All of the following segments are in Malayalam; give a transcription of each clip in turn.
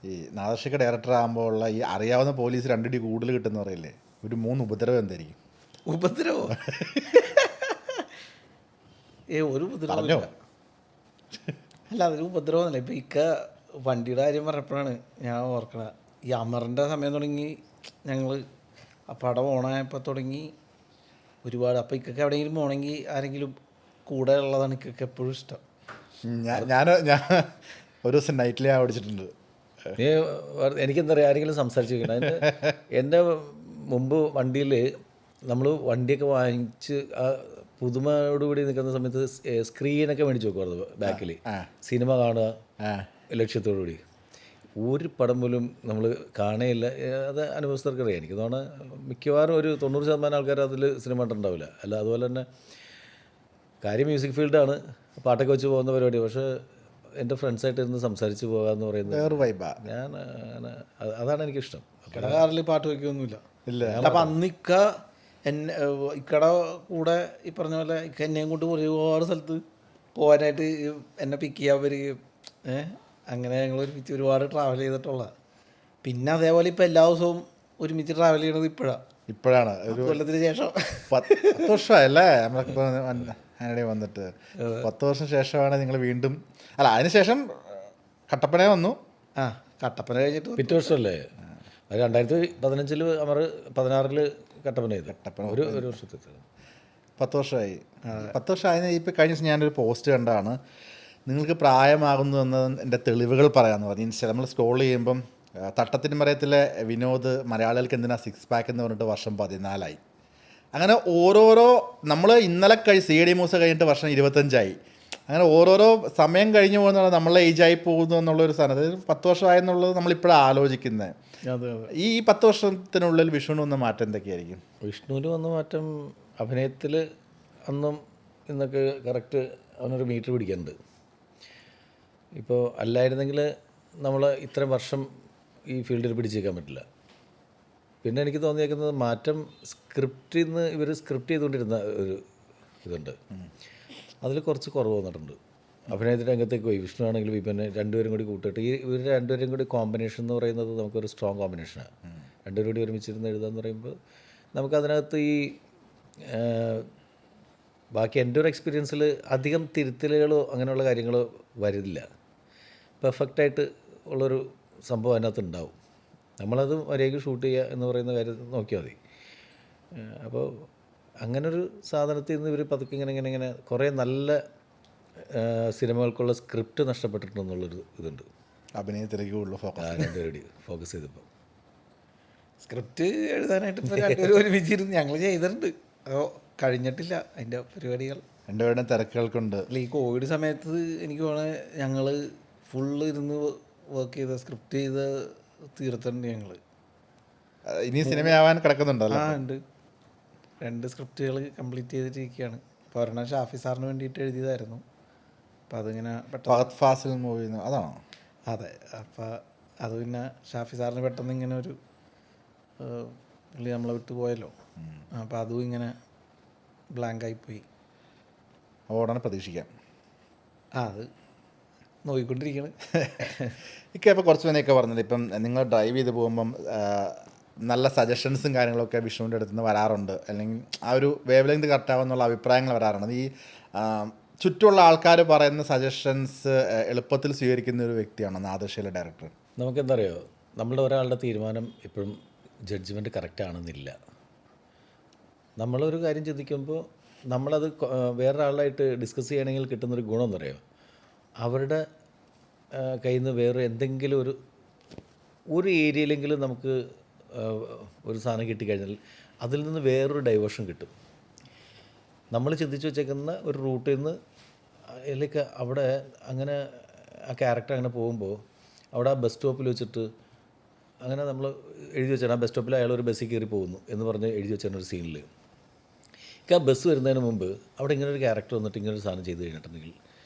ഈ നാദർഷിക ഡയറക്ടർ ആകുമ്പോൾ ഉള്ള ഈ അറിയാവുന്ന പോലീസ് 2 അടി കൂടുതൽ കിട്ടുന്ന പറയില്ലേ, ഒരു 3 ഉപദ്രവം എന്തായിരിക്കും? ഉപദ്രവോ? ഒരു പറഞ്ഞോ. ഉപദ്രവമില്ല. അല്ല, അതൊരു ഉപദ്രവമല്ല. ഇപ്പം വണ്ടിയുടെ കാര്യം പറഞ്ഞപ്പോഴാണ് ഞാൻ ഓർക്കണ. ഈ അമറിൻ്റെ സമയം തുടങ്ങി ഞങ്ങൾ ആ പടം ഓണായപ്പോൾ തുടങ്ങി ഒരുപാട്. അപ്പോൾ ഇക്കൊക്കെ എവിടെയെങ്കിലും പോകണമെങ്കിൽ ആരെങ്കിലും കൂടെ ഉള്ളതാണ് ഇക്കൊക്കെ എപ്പോഴും ഇഷ്ടം. ഞാൻ ഒരു ദിവസം നൈറ്റിലെ ഓടിച്ചിട്ടുണ്ട്. എനിക്കെന്താ പറയുക, ആരെങ്കിലും സംസാരിച്ച് വെക്കണം. എൻ്റെ മുമ്പ് വണ്ടിയിൽ നമ്മൾ വണ്ടിയൊക്കെ വാങ്ങിച്ച് ആ പുതുമയോടുകൂടി നിൽക്കുന്ന സമയത്ത് സ്ക്രീനൊക്കെ മേടിച്ച് വെക്കുമായിരുന്നു ബാക്കിൽ. സിനിമ കാണുക ലക്ഷ്യത്തോടുകൂടി. ഒരു പടം പോലും നമ്മൾ കാണുകയില്ല. അത് അനുഭവസ്ഥർക്ക് അറിയാം. എനിക്ക് തോന്നുന്നു മിക്കവാറും ഒരു 90% ആൾക്കാർ അതിൽ സിനിമ കണ്ടിട്ടുണ്ടാവില്ല. അല്ല, അതുപോലെ തന്നെ കാര്യം മ്യൂസിക് ഫീൽഡാണ്, പാട്ടൊക്കെ വെച്ച് പോകുന്ന പരിപാടി. പക്ഷേ എൻ്റെ ഫ്രണ്ട്സായിട്ട് ഇരുന്ന് സംസാരിച്ച് പോകാമെന്ന് പറയുന്നത് ഞാൻ അതാണ് എനിക്കിഷ്ടം. കാറിൽ പാട്ട് വയ്ക്കുകയൊന്നുമില്ല. ഇല്ല. അപ്പം അന്ന് ഇക്കടെ കൂടെ ഈ പറഞ്ഞ പോലെ എന്നെയും കൊണ്ട് ഒരുപാട് സ്ഥലത്ത് പോകാനായിട്ട് എന്നെ പിക്ക് ചെയ്യാൻ വരികയും അങ്ങനെ ഞങ്ങൾ ഒരുമിച്ച് ഒരുപാട് ട്രാവൽ ചെയ്തിട്ടുള്ള. പിന്നെ അതേപോലെ ഇപ്പം എല്ലാ ദിവസവും ഒരുമിച്ച് ട്രാവൽ ചെയ്യണത് ഇപ്പോഴാണ് ഒരു കൊല്ലത്തിന് ശേഷം. 10 വർഷമായല്ലേ നമ്മളിപ്പോൾ ആനടി വന്നിട്ട്? 10 വർഷം ശേഷമാണ് നിങ്ങൾ വീണ്ടും, അല്ല അതിനുശേഷം കട്ടപ്പന വന്നു. കട്ടപ്പന കഴിഞ്ഞിട്ട് പിറ്റേ വർഷമല്ലേ? 2015 അമർ, 16 കട്ടപ്പന ചെയ്തു. കട്ടപ്പന ഒരു വർഷത്തെ 10 വർഷമായി. 10 വർഷമായി. ഇപ്പോൾ കഴിഞ്ഞ ദിവസം ഞാനൊരു പോസ്റ്റ് കണ്ടാണ്, നിങ്ങൾക്ക് പ്രായമാകുന്നു എന്നതിൻ്റെ തെളിവുകൾ പറയാമെന്ന് പറഞ്ഞു. ഇൻസ്റ്റ നമ്മൾ സ്ക്രോൾ ചെയ്യുമ്പം തട്ടത്തിന് മറയത്തിലെ വിനോദ് മലയാളികൾക്ക് എന്തിനാ 6 പാക്ക് എന്ന് പറഞ്ഞിട്ട് വർഷം 14 അങ്ങനെ ഓരോരോ നമ്മൾ ഇന്നലെ CID മൂസ കഴിഞ്ഞിട്ട് വർഷം 25. അങ്ങനെ ഓരോരോ സമയം കഴിഞ്ഞു പോകുന്ന നമ്മളെ ഏജായി പോകുന്നു എന്നുള്ളൊരു സാധനം. അതായത് 10 വർഷമായെന്നുള്ളത് നമ്മളിപ്പോഴാണ് ആലോചിക്കുന്നത്. ഈ 10 വർഷത്തിനുള്ളിൽ വിഷ്ണുവിന് വന്ന മാറ്റം എന്തൊക്കെയായിരിക്കും? വിഷ്ണുവിന് വന്ന മാറ്റം അഭിനയത്തിൽ അന്നും ഇന്നൊക്കെ കറക്റ്റ് അവനൊരു മീറ്റർ പിടിക്കാനുണ്ട്. ഇപ്പോൾ അല്ലായിരുന്നെങ്കിൽ നമ്മൾ ഇത്രയും വർഷം ഈ ഫീൽഡിൽ പിടിച്ചേക്കാൻ പറ്റില്ല. പിന്നെ എനിക്ക് തോന്നിയേക്കുന്നത് മാറ്റം സ്ക്രിപ്റ്റിൽ നിന്ന് ഇവർ സ്ക്രിപ്റ്റ് ചെയ്തുകൊണ്ടിരുന്ന ഒരു ഇതുണ്ട്, അതിൽ കുറച്ച് കുറവ് വന്നിട്ടുണ്ട്. അഭിനയത്തിൻ്റെ രംഗത്തേക്ക് പോയി വിഷ്ണു ആണെങ്കിലും പിന്നെ രണ്ടുപേരും കൂടി കൂട്ടിയിട്ട് ഇവർ രണ്ടുപേരും കൂടി കോമ്പിനേഷൻ എന്ന് പറയുന്നത് നമുക്കൊരു സ്ട്രോങ് കോമ്പിനേഷനാണ്. രണ്ടുപേരും കൂടി ഒരുമിച്ചിരുന്ന് എഴുതാന്ന് പറയുമ്പോൾ നമുക്കതിനകത്ത് ഈ ബാക്കി എൻ്റെ ഒരു എക്സ്പീരിയൻസിൽ അധികം തിരുത്തലുകളോ അങ്ങനെയുള്ള കാര്യങ്ങളോ വരുന്നില്ല. പെർഫെക്റ്റായിട്ട് ഉള്ളൊരു സംഭവം അതിനകത്ത് ഉണ്ടാവും. നമ്മളത് മര്യാദയ്ക്ക് ഷൂട്ട് ചെയ്യുക എന്ന് പറയുന്ന കാര്യം നോക്കിയാൽ മതി. അപ്പോൾ അങ്ങനൊരു സാധനത്തിൽ നിന്ന് ഇവർ പതുക്കെ ഇങ്ങനെ കുറേ നല്ല സിനിമകൾക്കുള്ള സ്ക്രിപ്റ്റ് നഷ്ടപ്പെട്ടിട്ടുണ്ടെന്നുള്ളൊരു ഇതുണ്ട്. അഭിനയത്തിലേക്ക് കൂടുതൽ ഫോക്കസ് ചെയ്തപ്പോൾ സ്ക്രിപ്റ്റ് എഴുതാനായിട്ട് ഇപ്പോൾ രണ്ടുപേരും ഒരുമിച്ചിരുന്ന് ഞങ്ങൾ ചെയ്തിട്ടുണ്ട്. അപ്പോൾ കഴിഞ്ഞിട്ടില്ല അതിൻ്റെ പരിപാടികൾ. രണ്ടുപേരുടെ തിരക്കുകൾക്കുണ്ട്. ഈ കോവിഡ് സമയത്ത് എനിക്ക് തോന്നുന്നത് ഞങ്ങൾ ഫുള്ള് ഇരുന്ന് വർക്ക് ചെയ്ത സ്ക്രിപ്റ്റ് ചെയ്ത് തീർത്തിട്ടുണ്ട് ഞങ്ങൾ. ഇനി സിനിമയാവാൻ കിടക്കുന്നുണ്ടല്ലോ? ഉണ്ട്. 2 സ്ക്രിപ്റ്റുകൾ കംപ്ലീറ്റ് ചെയ്തിട്ടിരിക്കുകയാണ്. ഇപ്പോൾ ഒരെണ്ണം ഷാഫി സാറിന് വേണ്ടിയിട്ട് എഴുതിയതായിരുന്നു. അപ്പോൾ അതിങ്ങനെ ഫഹദ് ഫാസിൽ മൂവി അതാണോ? അതെ. അപ്പോൾ അത് പിന്നെ ഷാഫി സാറിന് പെട്ടെന്ന് ഇങ്ങനെ ഒരു പുള്ളി നമ്മളെ വിട്ടു പോയല്ലോ. അപ്പോൾ അതും ഇങ്ങനെ ബ്ലാങ്കായിപ്പോയി. ഉടനെ പ്രതീക്ഷിക്കാം. അത് നോക്കിക്കൊണ്ടിരിക്കണം. ഇപ്പോൾ കുറച്ച് തന്നെയൊക്കെ പറഞ്ഞത്, ഇപ്പം നിങ്ങൾ ഡ്രൈവ് ചെയ്ത് പോകുമ്പം നല്ല സജഷൻസും കാര്യങ്ങളൊക്കെ വിഷ്ണുവിൻ്റെ അടുത്ത് നിന്ന് വരാറുണ്ട്, അല്ലെങ്കിൽ ആ ഒരു വേവ് ലെങ്ത് കറക്റ്റാവുന്നുള്ള അഭിപ്രായങ്ങൾ വരാറുണ്ട്. ഈ ചുറ്റുമുള്ള ആൾക്കാർ പറയുന്ന സജഷൻസ് എളുപ്പത്തിൽ സ്വീകരിക്കുന്ന ഒരു വ്യക്തിയാണ് നാദർഷിയിലെ ഡയറക്ടർ. നമുക്കെന്താ അറിയോ, നമ്മളുടെ ഒരാളുടെ തീരുമാനം എപ്പോഴും ജഡ്ജ്മെൻറ്റ് കറക്റ്റ് ആണെന്നില്ല. നമ്മളൊരു കാര്യം ചിന്തിക്കുമ്പോൾ നമ്മളത് വേറൊരാളായിട്ട് ഡിസ്കസ് ചെയ്യണമെങ്കിൽ കിട്ടുന്നൊരു ഗുണം എന്ന് പറയുമോ, അവരുടെ കയ്യിൽ നിന്ന് വേറെ എന്തെങ്കിലും ഒരു ഏരിയയിലെങ്കിലും നമുക്ക് ഒരു സാധനം കിട്ടിക്കഴിഞ്ഞാൽ അതിൽ നിന്ന് വേറൊരു ഡൈവേർഷൻ കിട്ടും. നമ്മൾ ചിന്തിച്ച് വെച്ചേക്കുന്ന ഒരു റൂട്ടിൽ നിന്ന് അതിലേക്ക് അവിടെ അങ്ങനെ ആ ക്യാരക്ടർ അങ്ങനെ പോകുമ്പോൾ അവിടെ ആ ബസ് സ്റ്റോപ്പിൽ വെച്ചിട്ട് അങ്ങനെ നമ്മൾ എഴുതി വെച്ചാൽ ആ ബസ് സ്റ്റോപ്പിൽ അയാൾ ഒരു ബസ്സിൽ കയറി പോകുന്നു എന്ന് പറഞ്ഞ് എഴുതി വെച്ചാൽ ഒരു സീനിൽ ആ ബസ് വരുന്നതിന് മുമ്പ് അവിടെ ഇങ്ങനെ ഒരു ക്യാരക്ടർ വന്നിട്ട് ഇങ്ങനെ ഒരു സാധനം ചെയ്ത് കഴിഞ്ഞിട്ടുണ്ടെങ്കിൽ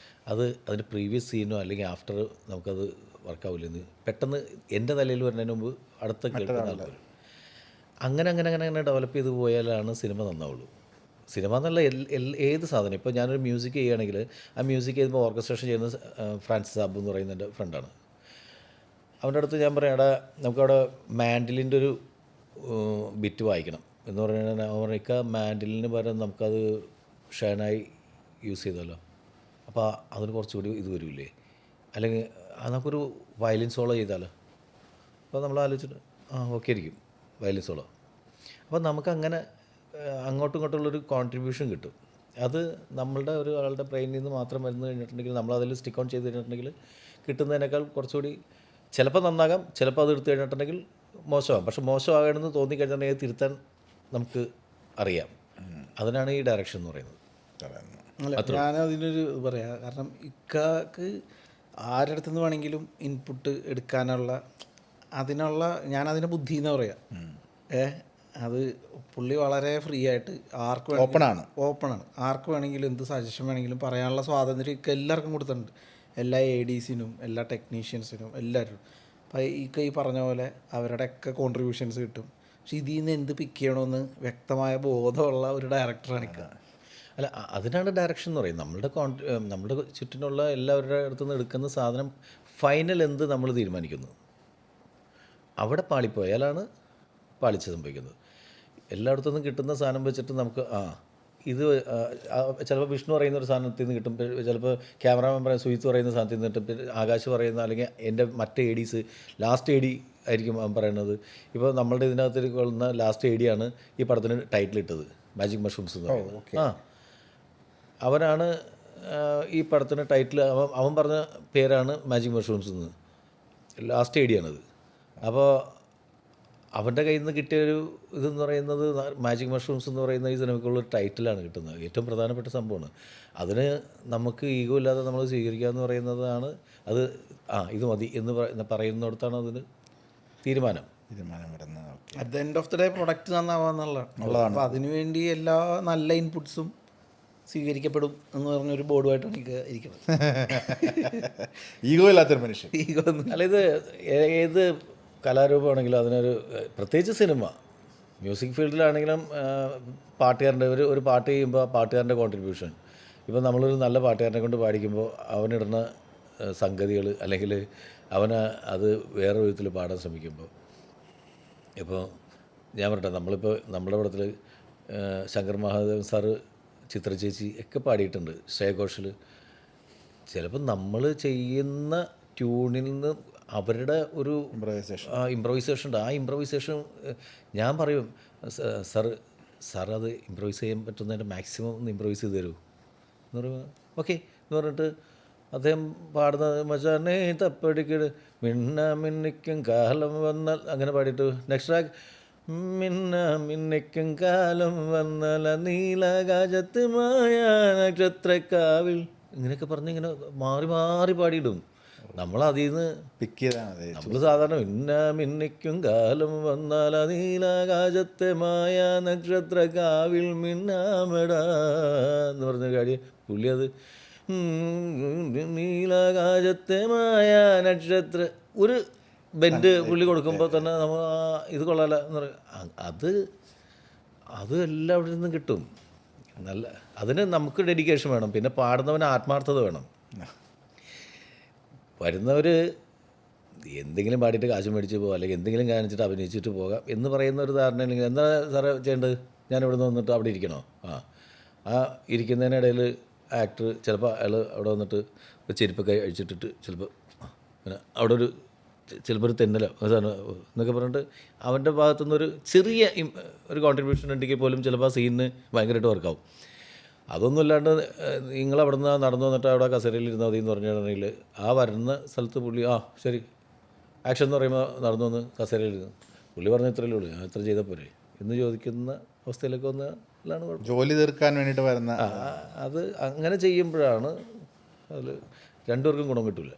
അതിൻ്റെ പ്രീവിയസ് സീനോ അല്ലെങ്കിൽ ആഫ്റ്റർ നമുക്കത് വർക്കാവില്ലെന്ന് പെട്ടെന്ന് എൻ്റെ നിലയിൽ വരുന്നതിന് മുമ്പ് അടുത്ത കേൾക്കുന്ന ആൾക്കാർ അങ്ങനെ ഡെവലപ്പ് ചെയ്ത് പോയാലാണ് സിനിമ നന്നാവുള്ളൂ. സിനിമ എന്നല്ല ഏത് സാധനം. ഇപ്പോൾ ഞാനൊരു മ്യൂസിക് ചെയ്യുകയാണെങ്കിൽ ആ മ്യൂസിക് ചെയ്യുമ്പോൾ ഓർക്കസ്ട്രേഷൻ ചെയ്യുന്ന ഫ്രാൻസിസ് സാബ് എന്ന് പറയുന്ന എൻ്റെ ഫ്രണ്ടാണ്. അവൻ്റെ അടുത്ത് ഞാൻ പറയാം, എടാ നമുക്കവിടെ മാൻഡിലിൻ്റെ ഒരു ബിറ്റ് വായിക്കണം എന്ന് പറഞ്ഞാൽ അവൻ പറഞ്ഞ മാൻഡിലിന് പകരം നമുക്കത് ഷേനായി യൂസ് ചെയ്താലോ, അപ്പോൾ അതിന് കുറച്ചുകൂടി ഇത് വരില്ലേ, അല്ലെങ്കിൽ നമുക്കൊരു വയലിൻ സോളോ ചെയ്താലോ. അപ്പോൾ നമ്മൾ ആലോചിച്ചിട്ട് ഓക്കെ ആയിരിക്കും വയലിൻ സോളോ. അപ്പോൾ നമുക്കങ്ങനെ അങ്ങോട്ടും ഇങ്ങോട്ടുള്ളൊരു കോൺട്രിബ്യൂഷൻ കിട്ടും. അത് നമ്മളുടെ ഒരാളുടെ ബ്രെയിനിൽ നിന്ന് മാത്രം വരുന്നു കഴിഞ്ഞിട്ടുണ്ടെങ്കിൽ, നമ്മളതിൽ സ്റ്റിക്ക് ഓൺ ചെയ്ത് കഴിഞ്ഞിട്ടുണ്ടെങ്കിൽ കിട്ടുന്നതിനേക്കാൾ കുറച്ചുകൂടി ചിലപ്പോൾ നന്നാകാം, ചിലപ്പോൾ അത് എടുത്തു കഴിഞ്ഞിട്ടുണ്ടെങ്കിൽ മോശമാകും. പക്ഷെ മോശമാകണമെന്ന് തോന്നിക്കഴിഞ്ഞിട്ടുണ്ടെങ്കിൽ തിരുത്താൻ നമുക്ക് അറിയാം. അതിനാണ് ഈ ഡയറക്ഷൻ എന്ന് പറയുന്നത്. അല്ല, ഞാനതിനൊരു പറയാം. കാരണം ഇക്കാക്ക് ആരുടെ അടുത്ത് നിന്ന് വേണമെങ്കിലും ഇൻപുട്ട് എടുക്കാനുള്ള ഞാനതിനെ ബുദ്ധി എന്ന് പറയാം. അത് പുള്ളി വളരെ ഫ്രീ ആയിട്ട് ആർക്ക് ഓപ്പണാണ്. ആർക്ക് വേണമെങ്കിലും എന്ത് സജഷൻ വേണമെങ്കിലും പറയാനുള്ള സ്വാതന്ത്ര്യം ഇക്ക എല്ലാവർക്കും കൊടുത്തിട്ടുണ്ട്. എല്ലാ ADസിനും എല്ലാ ടെക്നീഷ്യൻസിനും എല്ലാവരും. അപ്പോൾ ഈ പറഞ്ഞ പോലെ അവരുടെയൊക്കെ കോൺട്രിബ്യൂഷൻസ് കിട്ടും. പക്ഷെ ഇതിൽ നിന്ന് എന്ത് പിക്ക് ചെയ്യണമെന്ന് വ്യക്തമായ ബോധമുള്ള ഒരു ഡയറക്ടറാണ് ഇക്ക. അല്ല, അതിനാണ് ഡയറക്ഷൻ എന്ന് പറയുന്നത്. നമ്മുടെ ചുറ്റിനുള്ള എല്ലാവരുടെ അടുത്തുനിന്ന് എടുക്കുന്ന സാധനം ഫൈനൽ എന്ത് നമ്മൾ തീരുമാനിക്കുന്നു. അവിടെ പാളിപ്പോയാലാണ് പാളിച്ച സംഭവിക്കുന്നത്. എല്ലായിടത്തുനിന്നും കിട്ടുന്ന സാധനം വെച്ചിട്ട് നമുക്ക് ഇത് ചിലപ്പോൾ വിഷ്ണു പറയുന്ന ഒരു സാധനത്തിൽ നിന്ന് കിട്ടും, ചിലപ്പോൾ ക്യാമറാമാൻ പറയുന്ന സുഹിത്ത് പറയുന്ന സാധനത്തിൽ നിന്ന് കിട്ടും, ആകാശ് പറയുന്ന അല്ലെങ്കിൽ എൻ്റെ മറ്റ് ADs ലാസ്റ്റ് AD ആയിരിക്കും അവൻ പറയുന്നത്. ഇപ്പോൾ നമ്മളുടെ ഇതിനകത്ത് കൊള്ളുന്ന ലാസ്റ്റ് AD ആണ് ഈ പടത്തിന് ടൈറ്റിൽ ഇട്ടത്, മാജിക് മഷ്റൂംസ് എന്ന് പറയുന്നത്. അവനാണ് ഈ പടത്തിന് ടൈറ്റിൽ, അവൻ പറഞ്ഞ പേരാണ് മാജിക് മഷ്റൂംസ് എന്ന്, ലാസ്റ്റ് AD ആണത്. അപ്പോൾ അവൻ്റെ കയ്യിൽ നിന്ന് കിട്ടിയൊരു ഇതെന്ന് പറയുന്നത് മാജിക് മഷ്റൂംസ് എന്ന് പറയുന്ന ഈ സിനിമയ്ക്കുള്ളൊരു ടൈറ്റിലാണ് കിട്ടുന്നത്. ഏറ്റവും പ്രധാനപ്പെട്ട സംഭവമാണ്. അതിന് നമുക്ക് ഈഗോ ഇല്ലാതെ നമ്മൾ സ്വീകരിക്കുക എന്ന് പറയുന്നതാണ്. അത് ഇത് മതി എന്ന് പറയുന്നിടത്താണ് അതിന് തീരുമാനം വരുന്നത്. At the end of the day product നന്നാവാന്നുള്ളതാണ്. അപ്പോൾ അതിനുവേണ്ടി എല്ലാ നല്ല ഇൻപുട്സും സ്വീകരിക്കപ്പെടും എന്ന് പറഞ്ഞൊരു ബോർഡുമായിട്ടാണ് എനിക്ക് ഇരിക്കുന്നത്. ഈഗോ ഇല്ലാത്തൊരു മനുഷ്യൻ. ഈഗോ അല്ല, ഇത് ഏത് കലാരൂപമാണെങ്കിലും അതിനൊരു പ്രത്യേകിച്ച് സിനിമ മ്യൂസിക് ഫീൽഡിലാണെങ്കിലും പാട്ടുകാരൻ്റെ ഒരു പാട്ട് ചെയ്യുമ്പോൾ ആ പാട്ടുകാരൻ്റെ കോൺട്രിബ്യൂഷൻ. ഇപ്പോൾ നമ്മളൊരു നല്ല പാട്ടുകാരനെ കൊണ്ട് പാടിക്കുമ്പോൾ അവനിടുന്ന സംഗതികൾ അല്ലെങ്കിൽ അവന് അത് വേറെ വിധത്തിൽ പാടാൻ ശ്രമിക്കുമ്പോൾ, ഇപ്പോൾ ഞാൻ പറയട്ടെ, നമ്മളിപ്പോൾ നമ്മുടെ പടത്തിൽ ശങ്കർ മഹാദേവൻ സാറ്, ചിത്ര ചേച്ചി ഒക്കെ പാടിയിട്ടുണ്ട്, ശ്രേയ ഘോഷൽ. ചിലപ്പോൾ നമ്മൾ ചെയ്യുന്ന ട്യൂണിൽ നിന്ന് അവരുടെ ഒരു ഇമ്പ്രവൈസേഷൻ ഉണ്ട്. ആ ഇമ്പ്രവൈസേഷൻ ഞാൻ പറയും, സാർ അത് ഇമ്പ്രവൈസ് ചെയ്യാൻ പറ്റുന്നതിൻ്റെ മാക്സിമം ഒന്ന് ഇമ്പ്രവൈസ് ചെയ്ത് തരൂ എന്ന് പറയുമ്പോൾ ഓക്കെ എന്ന് പറഞ്ഞിട്ട് അദ്ദേഹം പാടുന്നത് മച്ചാനെ തപ്പടിക്കിട് മിന്നിക്കും കാലം വന്നാൽ അങ്ങനെ പാടിയിട്ട് നെക്സ്റ്റ് ട്രാക്ക് മിന്നിക്കും കാലം വന്നാൽ നീലാകാശത്ത് മായ നക്ഷത്രക്കാവിൽ ഇങ്ങനെയൊക്കെ പറഞ്ഞ് ഇങ്ങനെ മാറി മാറി പാടിയിടും. നമ്മളതിൽ നിന്ന് പിക്ക് ചെയ്താൽ മതി. നമ്മൾ സാധാരണ മിന്നിക്കും കാലം വന്നാൽ നീലാകാശത്തെ മായ നക്ഷത്രക്കാവിൽ മിന്നാമടാ എന്ന് പറഞ്ഞ കാര്യം പുള്ളി അത് നീലാകാശത്തെ മായ നക്ഷത്ര ഒരു ബെൻഡ് പുള്ളി കൊടുക്കുമ്പോൾ തന്നെ നമ്മൾ ഇത് കൊള്ളാല എന്ന് പറയും. അത് എല്ലാം അവിടെ നിന്ന് കിട്ടും. നല്ല അതിന് നമുക്ക് ഡെഡിക്കേഷൻ വേണം, പിന്നെ പാടുന്നവന് ആത്മാർത്ഥത വേണം. വരുന്നവർ എന്തെങ്കിലും പാടിയിട്ട് കാശ് മേടിച്ച് പോകാം, അല്ലെങ്കിൽ എന്തെങ്കിലും കാണിച്ചിട്ട് അഭിനയിച്ചിട്ട് പോകാം എന്ന് പറയുന്ന ഒരു ധാരണ അല്ലെങ്കിൽ എന്താ സാറേ ചെയ്യേണ്ടത്, ഞാനിവിടെ നിന്ന് വന്നിട്ട് അവിടെ ഇരിക്കണോ? ആ ഇരിക്കുന്നതിനിടയിൽ ആക്ടർ ചിലപ്പോൾ അയാൾ അവിടെ വന്നിട്ട് ഒരു ചെരുപ്പൊക്കെ അഴിച്ചിട്ടിട്ട് ചിലപ്പോൾ പിന്നെ അവിടെ ചിലപ്പോൾ ഒരു തെന്നലോ എന്നൊക്കെ പറഞ്ഞിട്ട് അവൻ്റെ ഭാഗത്തുനിന്നൊരു ചെറിയ ഒരു കോൺട്രിബ്യൂഷൻ ഉണ്ടെങ്കിൽ പോലും ചിലപ്പോൾ ആ സീനിന് ഭയങ്കരമായിട്ട് വർക്കാവും. അതൊന്നും ഇല്ലാണ്ട് നിങ്ങളവിടെ നിന്ന് നടന്നു വന്നിട്ട് അവിടെ കസേരയിൽ ഇരുന്നാൽ മതി എന്ന് പറഞ്ഞിട്ടുണ്ടെങ്കിൽ ആ വരുന്ന സ്ഥലത്ത് പുള്ളി ശരി ആക്ഷൻ എന്ന് പറയുമ്പോൾ നടന്നു വന്ന് കസേരയിൽ ഇരുന്നു പുള്ളി പറഞ്ഞ ഇത്രയല്ലേ ഉള്ളൂ, ഞാൻ ഇത്ര ചെയ്താൽ പോരെ എന്ന് ചോദിക്കുന്ന അവസ്ഥയിലൊക്കെ വന്നാലാണ് കുഴപ്പം. ജോലി തീർക്കാൻ വേണ്ടിയിട്ട് വരുന്ന അത് അങ്ങനെ ചെയ്യുമ്പോഴാണ് അതിൽ രണ്ടുപേർക്കും ഗുണം കിട്ടില്ല.